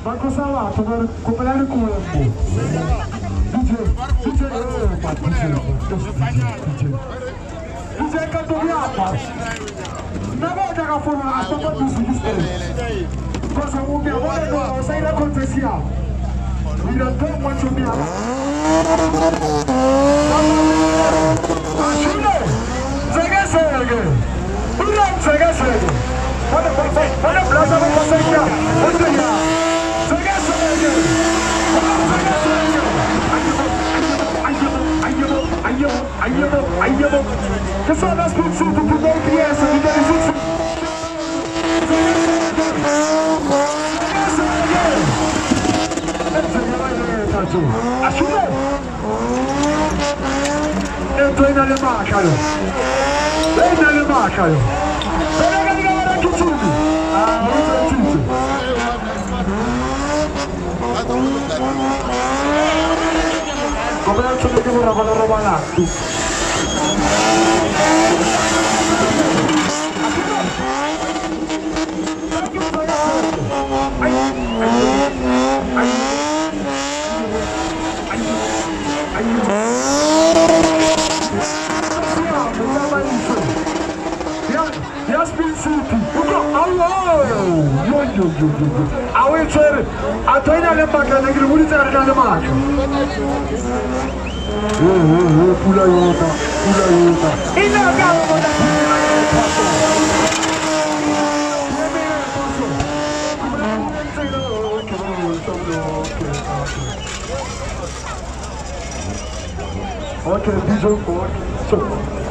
Marco Salato, comprare con DJ Cantoviata. Una volta che fuori una stoppa di sinistra. Cosa vuoi amore no, sai la confessia. Mi da te quanto mi ama. Ascine. Zegese. Ulan zegese. Vada plaza per passare. Oddia. Zegese. Aiuto, che sono la spinzuta più del Trieste, di dare su. Asciuga! Entra in alle macalo! Entra alle macalo! Venga di lavorare anche Ciubi! Ah, non c'è Ciubi! Come non c'è che vorrà la roba là? A uicere, a toina le paca de griburița care le macă. Pula iota. Ina galo mă da. Ok, DJ, ok.